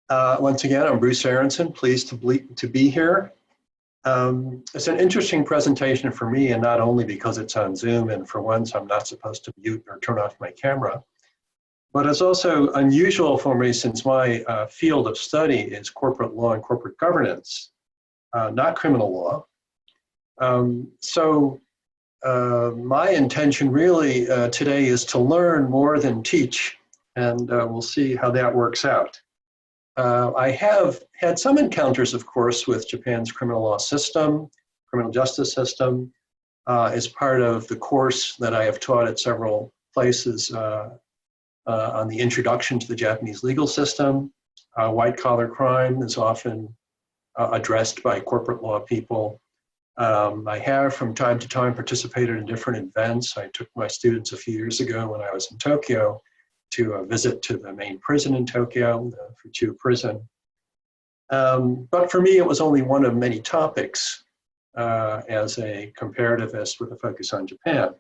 Once again, I'm Bruce Aronson, pleased to be here. It's an interesting presentation for me, and not only because it's on Zoom, and for once I'm not supposed to mute or turn off my camera, but it's also unusual for me since my field of study is corporate law and corporate governance, not criminal law. My intention really today is to learn more than teach, and we'll see how that works out. I have had some encounters, of course, with Japan's criminal law system, criminal justice system, as part of the course that I have taught at several places on the introduction to the Japanese legal system. White-collar crime is often addressed by corporate law people. I have, from time to time, participated in different events. I took my students a few years ago when I was in Tokyo to a visit to the main prison in Tokyo, the Fuchu prison. But for me, it was only one of many topics as a comparativist with a focus on Japan.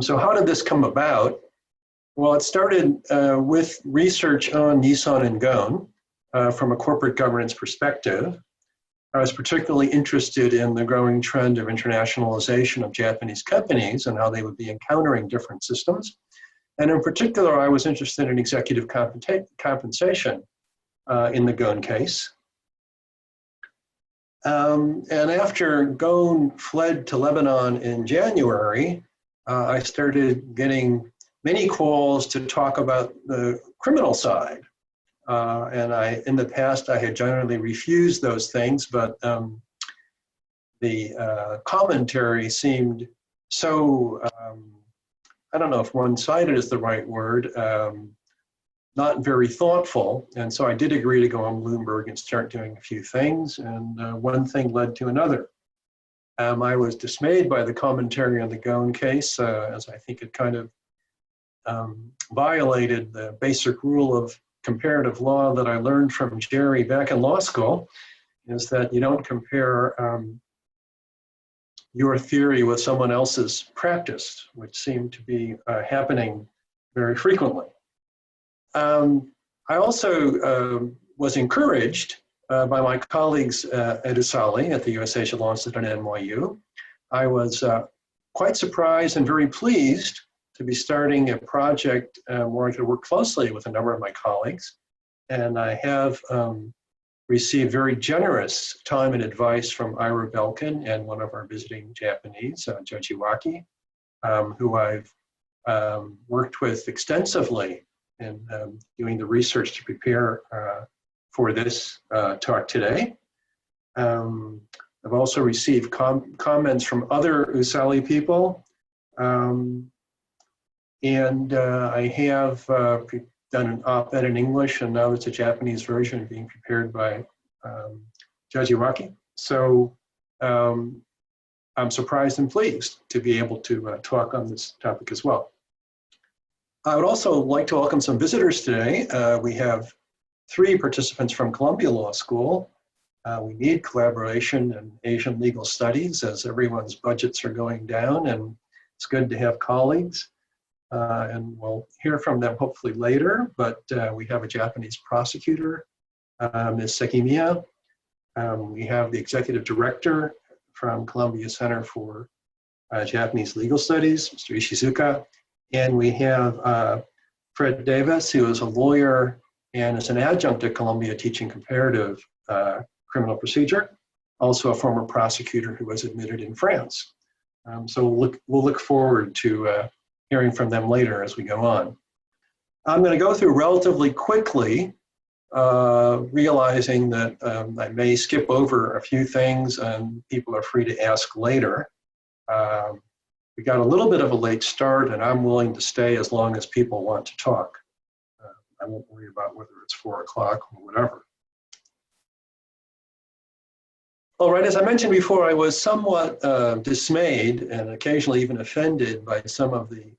So how did this come about? Well, it started with research on Nissan and Ghosn from a corporate governance perspective. I was particularly interested in the growing trend of internationalization of Japanese companies and how they would be encountering different systems. And in particular, I was interested in executive compensation in the Ghosn case. And after Ghosn fled to Lebanon in January, I started getting many calls to talk about the criminal side. And in the past, I had generally refused those things, but the commentary seemed so, I don't know if one-sided is the right word, not very thoughtful. And so I did agree to go on Bloomberg and start doing a few things, and one thing led to another. I was dismayed by the commentary on the Ghosn case, as I think it kind of violated the basic rule of comparative law that I learned from Jerry back in law school, is that you don't compare your theory with someone else's practice, which seemed to be happening very frequently. I also was encouraged by my colleagues at USALI at the US Asia Law Institute at NYU. I was quite surprised and very pleased to be starting a project where I could work closely with a number of my colleagues. And I have received very generous time and advice from Ira Belkin and one of our visiting Japanese, Joji Waki, who I've worked with extensively in doing the research to prepare for this talk today. I've also received comments from other USALI people. And I have done an op-ed in English, and now it's a Japanese version being prepared by Joji Waki. So I'm surprised and pleased to be able to talk on this topic as well. I would also like to welcome some visitors today. We have 3 participants from Columbia Law School. We need collaboration in Asian legal studies as everyone's budgets are going down, and it's good to have colleagues. And we'll hear from them hopefully later, but we have a Japanese prosecutor, Ms. Sekimiya. We have the executive director from Columbia Center for Japanese Legal Studies, Mr. Ishizuka. And we have Fred Davis, who is a lawyer and is an adjunct at Columbia teaching comparative criminal procedure, also a former prosecutor who was admitted in France. So we'll look forward to hearing from them later as we go on. I'm going to go through relatively quickly, realizing that I may skip over a few things and people are free to ask later. We got a little bit of a late start, and I'm willing to stay as long as people want to talk. I won't worry about whether it's 4 o'clock or whatever. All right, as I mentioned before, I was somewhat dismayed and occasionally even offended by some of the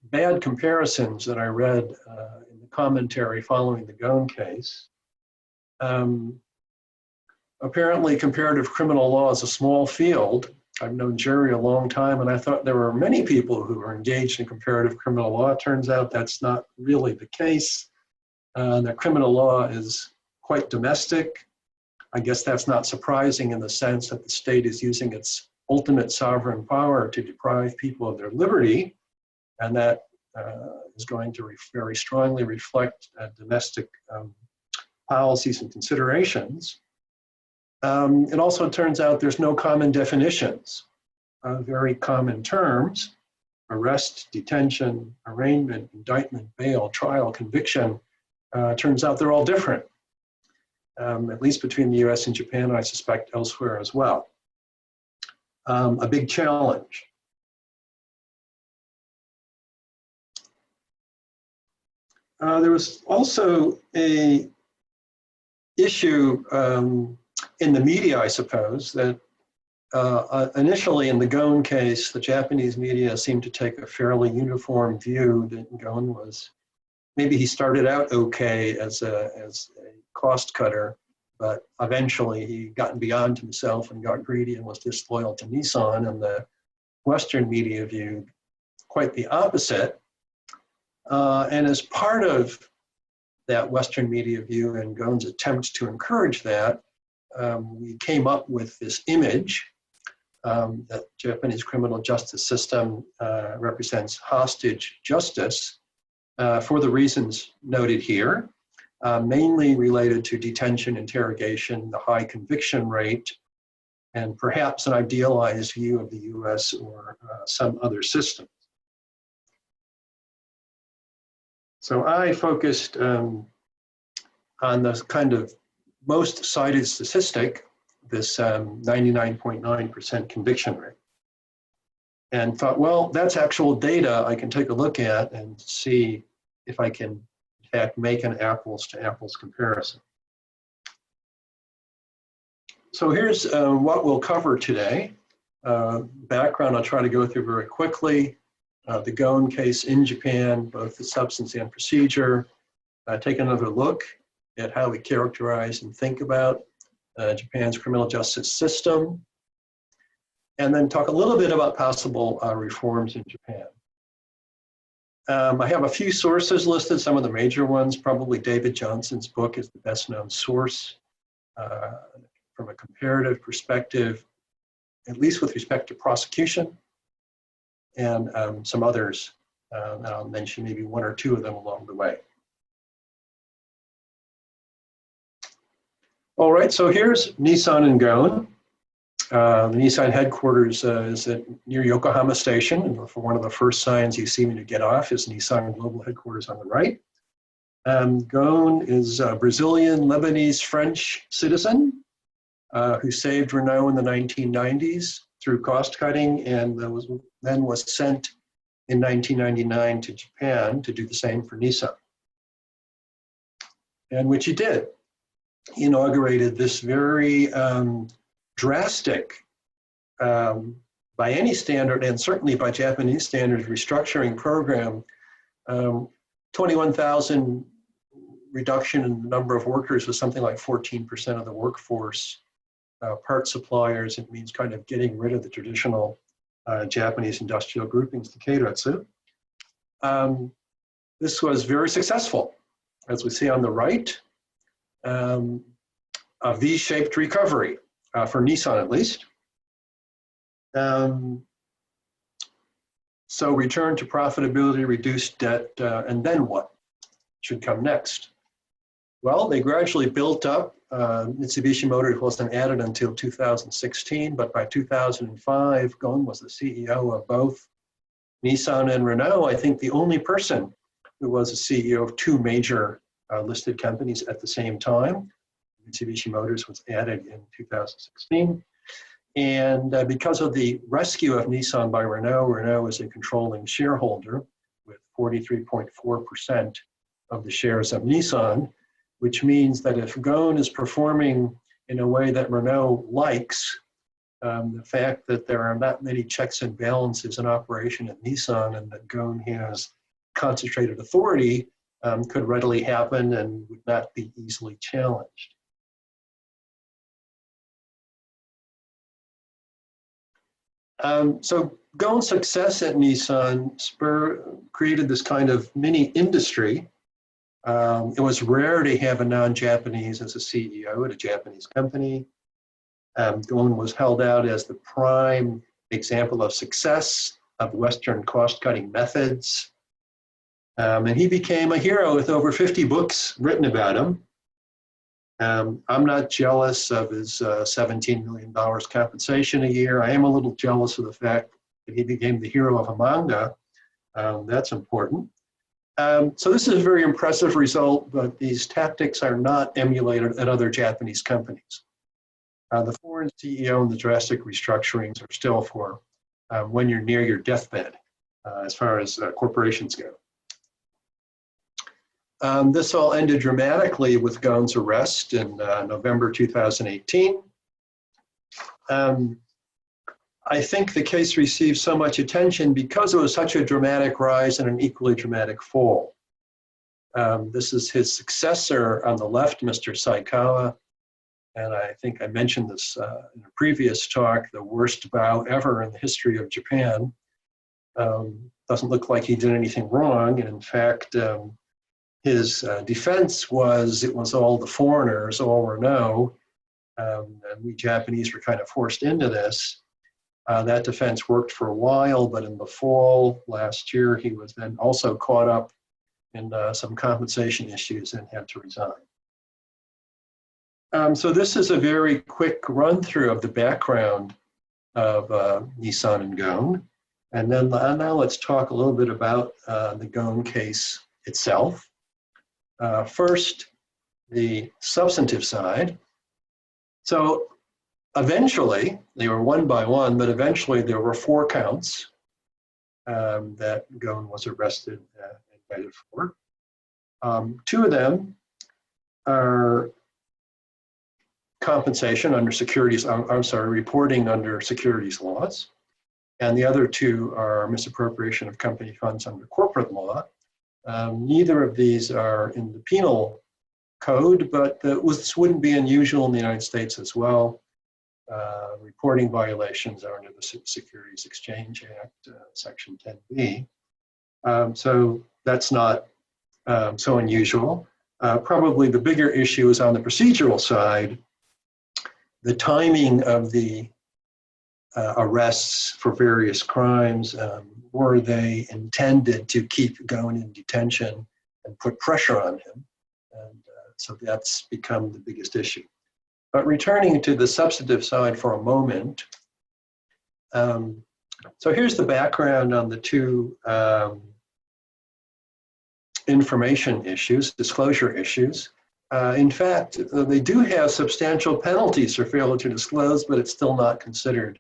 bad comparisons that I read in the commentary following the Ghosn case. Apparently, comparative criminal law is a small field. I've known Jerry a long time, and I thought there were many people who are engaged in comparative criminal law. It turns out that's not really the case. That criminal law is quite domestic. I guess that's not surprising in the sense that the state is using its ultimate sovereign power to deprive people of their liberty, and that is going to very strongly reflect domestic policies and considerations. It also turns out there's no common definitions of very common terms: arrest, detention, arraignment, indictment, bail, trial, conviction. Turns out they're all different, at least between the US and Japan, and I suspect elsewhere as well. A big challenge. There was also a issue in the media, I suppose, that initially in the Ghosn case, the Japanese media seemed to take a fairly uniform view that Ghosn was, maybe he started out okay as a cost cutter, but eventually he gotten beyond himself and got greedy and was disloyal to Nissan, and the Western media viewed quite the opposite. And as part of that Western media view and Ghosn's attempts to encourage that, we came up with this image that Japanese criminal justice system represents hostage justice for the reasons noted here, mainly related to detention, interrogation, the high conviction rate, and perhaps an idealized view of the US or some other system. So I focused on the kind of most cited statistic, this 99.9% conviction rate, and thought, well, that's actual data I can take a look at and see if I can, in fact, make an apples to apples comparison. So here's what we'll cover today. Background I'll try to go through very quickly. The Ghosn case in Japan, both the substance and procedure. Take another look at how we characterize and think about Japan's criminal justice system, and then talk a little bit about possible reforms in Japan. I have a few sources listed, some of the major ones. Probably David Johnson's book is the best known source from a comparative perspective, at least with respect to prosecution, and some others, and I'll mention maybe one or two of them along the way. All right, so here's Nissan and Ghosn. The Nissan headquarters is near Yokohama Station, and for one of the first signs you see when you get off is Nissan Global Headquarters on the right. Ghosn is a Brazilian, Lebanese, French citizen who saved Renault in the 1990s through cost cutting, and then was sent in 1999 to Japan to do the same for Nissan, and which he did. He inaugurated this very drastic, by any standard, and certainly by Japanese standards, restructuring program. 21,000 reduction in the number of workers was something like 14% of the workforce. Part suppliers, it means kind of getting rid of the traditional Japanese industrial groupings, the keiretsu. This was very successful, as we see on the right. A V-shaped recovery, for Nissan at least. So return to profitability, reduced debt, and then what should come next? Well, they gradually built up. Mitsubishi Motors wasn't added until 2016, but by 2005, Ghosn was the CEO of both Nissan and Renault. I think the only person who was a CEO of two major listed companies at the same time. Mitsubishi Motors was added in 2016. And because of the rescue of Nissan by Renault, Renault is a controlling shareholder with 43.4% of the shares of Nissan, which means that if Ghosn is performing in a way that Renault likes, the fact that there are not many checks and balances in operation at Nissan and that Ghosn has concentrated authority could readily happen and would not be easily challenged. So Ghosn's success at Nissan created this kind of mini industry It was rare to have a non-Japanese as a CEO at a Japanese company. Ghosn was held out as the prime example of success of Western cost-cutting methods. And he became a hero with over 50 books written about him. I'm not jealous of his $17 million compensation a year. I am a little jealous of the fact that he became the hero of a manga. That's important. So this is a very impressive result, but these tactics are not emulated at other Japanese companies. The foreign CEO and the drastic restructurings are still for when you're near your deathbed, as far as corporations go. This all ended dramatically with Ghosn's arrest in November 2018. I think the case received so much attention because it was such a dramatic rise and an equally dramatic fall. This is his successor on the left, Mr. Saikawa. And I think I mentioned this in a previous talk, the worst bow ever in the history of Japan. Doesn't look like he did anything wrong. And in fact, his defense was it was all the foreigners, all or no. And we Japanese were kind of forced into this. That defense worked for a while, but in the fall last year, he was then also caught up in some compensation issues and had to resign. So this is a very quick run through of the background of Nissan and Ghosn. And then now let's talk a little bit about the Ghosn case itself. First, the substantive side. So eventually, they were one by one, but eventually there were 4 counts that Ghosn was arrested and indicted for. 2 of them are compensation under securities, reporting under securities laws. And the other 2 are misappropriation of company funds under corporate law. Neither of these are in the penal code, but this wouldn't be unusual in the United States as well. Reporting violations are under the Securities Exchange Act, Section 10B. So that's not so unusual. Probably the bigger issue is on the procedural side. The timing of the arrests for various crimes, were they intended to keep Ghosn in detention and put pressure on him? And so that's become the biggest issue. But returning to the substantive side for a moment, so here's the background on the 2 information issues, disclosure issues. In fact, they do have substantial penalties for failure to disclose, but it's still not considered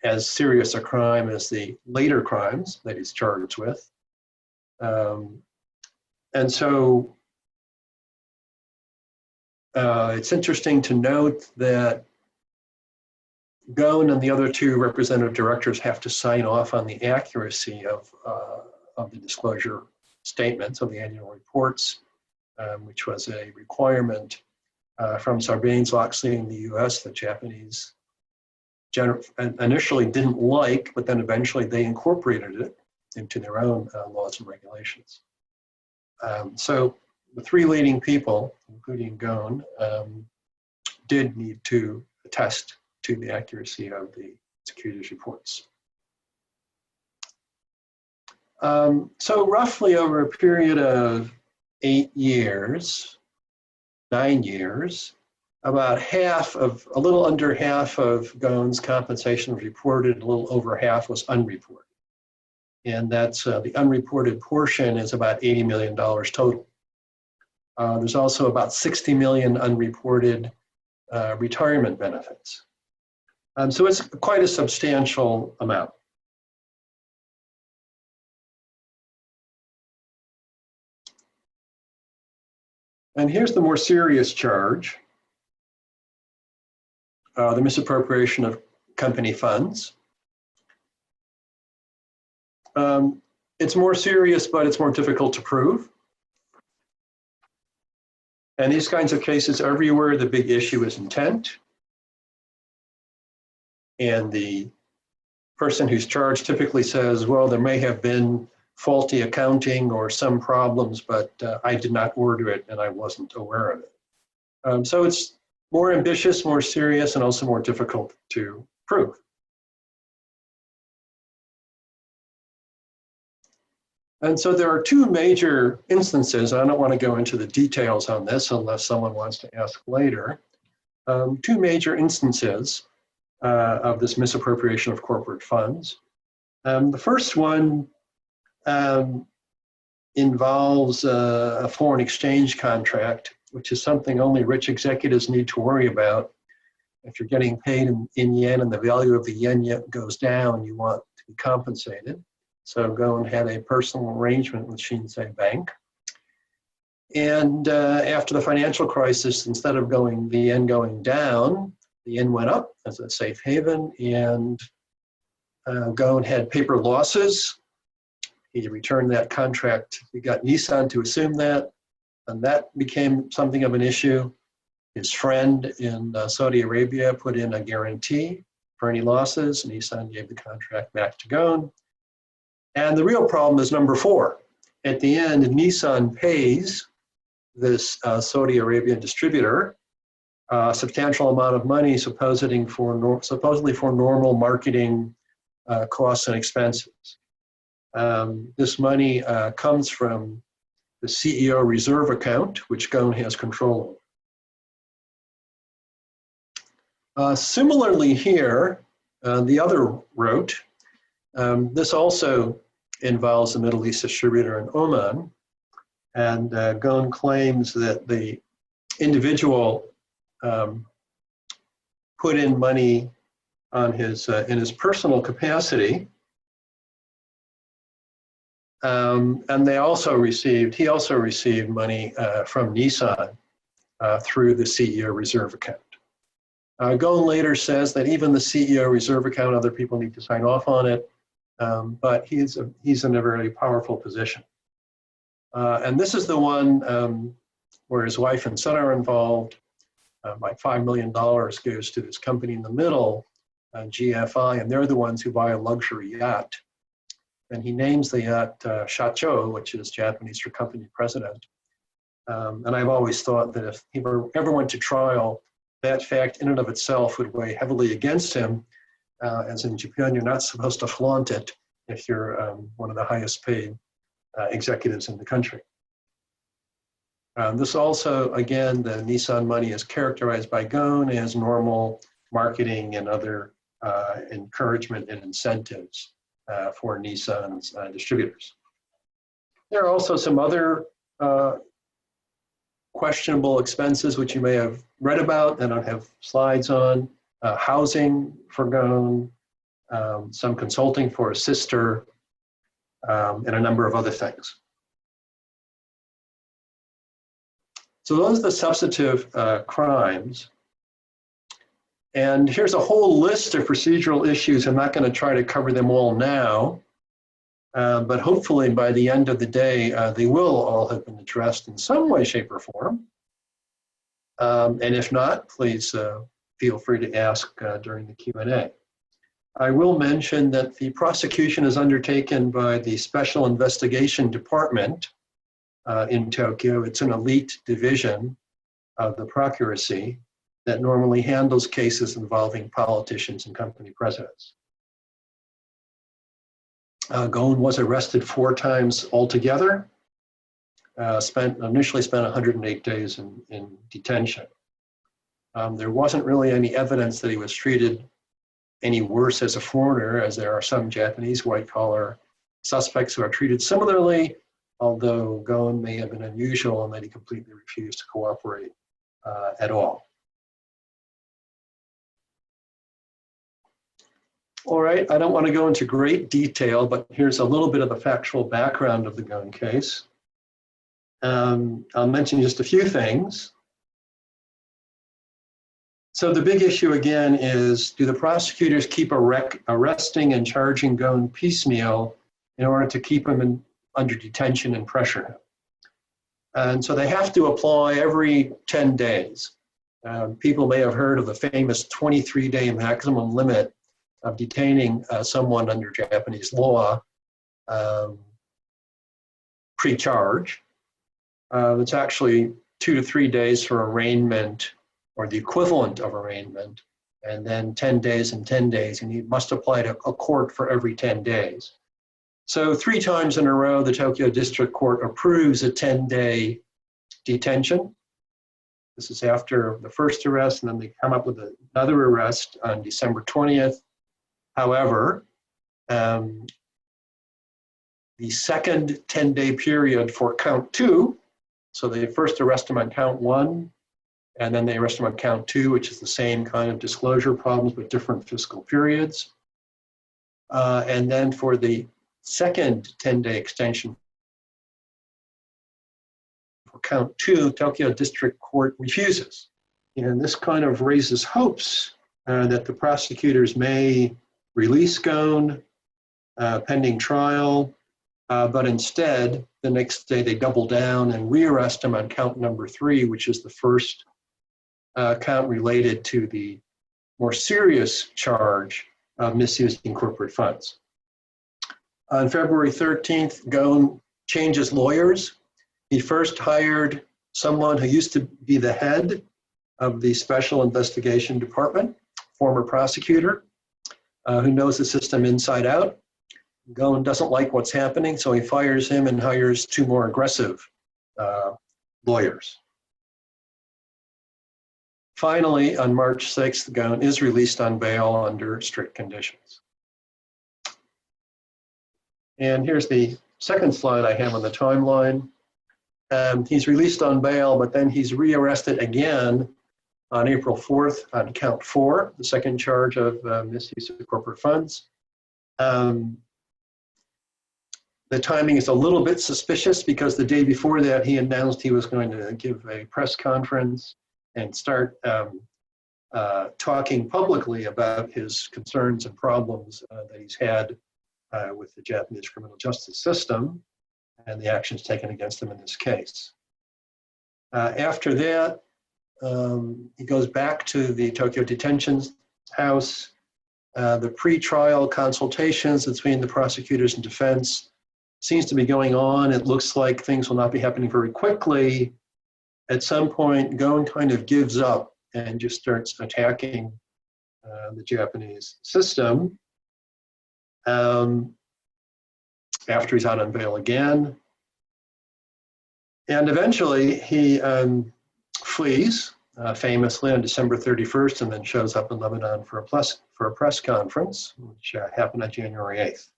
as serious a crime as the later crimes that he's charged with. And so it's interesting to note that Ghosn and the other 2 representative directors have to sign off on the accuracy of the disclosure statements of the annual reports, which was a requirement from Sarbanes-Oxley in the US that Japanese initially didn't like, but then eventually they incorporated it into their own laws and regulations. So the 3 leading people, including Ghosn, did need to attest to the accuracy of the securities reports. So roughly over a period of 8 years, 9 years, about a little under half of Ghosn's compensation was reported, a little over half was unreported. And that's the unreported portion is about $80 million total. There's also about 60 million unreported retirement benefits. So it's quite a substantial amount. And here's the more serious charge, the misappropriation of company funds. It's more serious, but it's more difficult to prove. And these kinds of cases everywhere, the big issue is intent. And the person who's charged typically says, well, there may have been faulty accounting or some problems, but I did not order it and I wasn't aware of it. So it's more ambitious, more serious, and also more difficult to prove. And so there are two major instances. I don't want to go into the details on this unless someone wants to ask later. Two major instances of this misappropriation of corporate funds. The first one involves a foreign exchange contract, which is something only rich executives need to worry about. If you're getting paid in yen and the value of the yen goes down, you want to be compensated. So Ghosn had a personal arrangement with Shinsei Bank. And after the financial crisis, instead of the yen going down, the yen went up as a safe haven, and Ghosn had paper losses. He returned that contract. He got Nissan to assume that, and that became something of an issue. His friend in Saudi Arabia put in a guarantee for any losses, and Nissan gave the contract back to Ghosn. And the real problem is number 4. At the end, Nissan pays this Saudi Arabian distributor a substantial amount of money, supposedly for normal marketing costs and expenses. This money comes from the CEO reserve account, which Ghosn has control over. Similarly here, the other route, this also involves a Middle East distributor in Oman, and Ghosn claims that the individual put in money on his in his personal capacity, and he also received money from Nissan through the CEO reserve account. Ghosn later says that even the CEO reserve account, other people need to sign off on it, but he's in a very powerful position. And this is the one where his wife and son are involved. Like $5 million goes to this company in the middle, GFI, and they're the ones who buy a luxury yacht. And he names the yacht Shacho, which is Japanese for company president. And I've always thought that if he ever went to trial, that fact in and of itself would weigh heavily against him, as in Japan, you're not supposed to flaunt it if you're one of the highest paid executives in the country. This also, again, the Nissan money is characterized by Ghosn as normal marketing and other encouragement and incentives for Nissan's distributors. There are also some other questionable expenses which you may have read about and I have slides on. Housing for Ghosn, some consulting for a sister, and a number of other things. So those are the substantive crimes. And here's a whole list of procedural issues. I'm not going to try to cover them all now, but hopefully by the end of the day, they will all have been addressed in some way, shape, or form. And if not, please feel free to ask during the Q&A. I will mention that the prosecution is undertaken by the Special Investigation Department in Tokyo. It's an elite division of the Procuracy that normally handles cases involving politicians and company presidents. Ghosn was arrested 4 times altogether, initially spent 108 days in detention. There wasn't really any evidence that he was treated any worse as a foreigner, as there are some Japanese white-collar suspects who are treated similarly, although Ghosn may have been unusual in that he completely refused to cooperate at all. All right, I don't want to go into great detail, but here's a little bit of the factual background of the Ghosn case. I'll mention just a few things. So the big issue again is, do the prosecutors keep arresting and charging Ghosn piecemeal in order to keep him under detention and pressure him? And so they have to apply every 10 days. People may have heard of the famous 23-day maximum limit of detaining someone under Japanese law. pre-charge. It's actually 2 to 3 days for arraignment, or the equivalent of arraignment, and then 10 days and 10 days, and you must apply to a court for every 10 days. So 3 times in a row, the Tokyo District Court approves a 10-day detention. This is after the first arrest, and then they come up with another arrest on December 20th. However, the second 10-day period for count 2, so they first arrest him on count 1, and then they arrest him on count 2, which is the same kind of disclosure problems but different fiscal periods. And then for the second 10-day extension for count 2, Tokyo District Court refuses. And this kind of raises hopes that the prosecutors may release Ghosn pending trial, but instead, the next day they double down and rearrest him on count number 3, which is the first count related to the more serious charge of misusing corporate funds. On February 13th, Ghosn changes lawyers. He first hired someone who used to be the head of the Special Investigation Department, former prosecutor, who knows the system inside out. Ghosn doesn't like what's happening, so he fires him and hires 2 more aggressive lawyers. Finally, on March 6th, Ghosn is released on bail under strict conditions. And here's the second slide I have on the timeline. He's released on bail, but then he's rearrested again on April 4th on count 4, the second charge of misuse of corporate funds. The timing is a little bit suspicious because the day before that he announced he was going to give a press conference and start talking publicly about his concerns and problems that he's had with the Japanese criminal justice system and the actions taken against him in this case. After that, he goes back to the Tokyo Detention House. The pre-trial consultations between the prosecutors and defense seems to be going on. It looks like things will not be happening very quickly. At some point, Ghosn kind of gives up and just starts attacking the Japanese system. After he's out on bail again. And eventually he flees famously on December 31st and then shows up in Lebanon for a press conference, which happened on January 8th.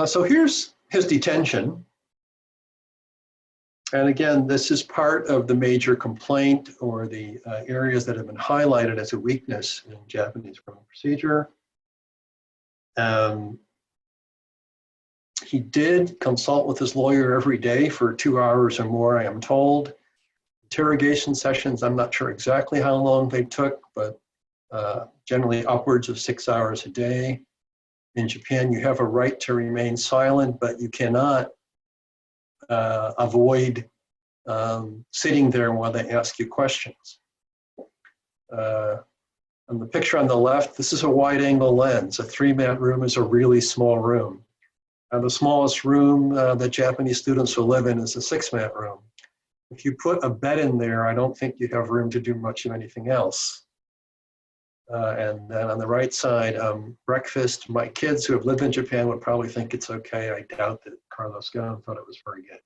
So here's his detention. And again, this is part of the major complaint or the areas that have been highlighted as a weakness in Japanese criminal procedure. He did consult with his lawyer every day for 2 hours or more, I am told. Interrogation sessions, I'm not sure exactly how long they took, but generally upwards of 6 hours a day. In Japan, you have a right to remain silent, but you cannot avoid sitting there while they ask you questions. On the picture on the left, this is a wide-angle lens. A 3-mat room is a really small room. The smallest room that Japanese students will live in is a 6-mat room. If you put a bed in there, I don't think you'd have room to do much of anything else. And then on the right side, breakfast. My kids who have lived in Japan would probably think it's okay. I doubt that Carlos Ghosn thought it was very good.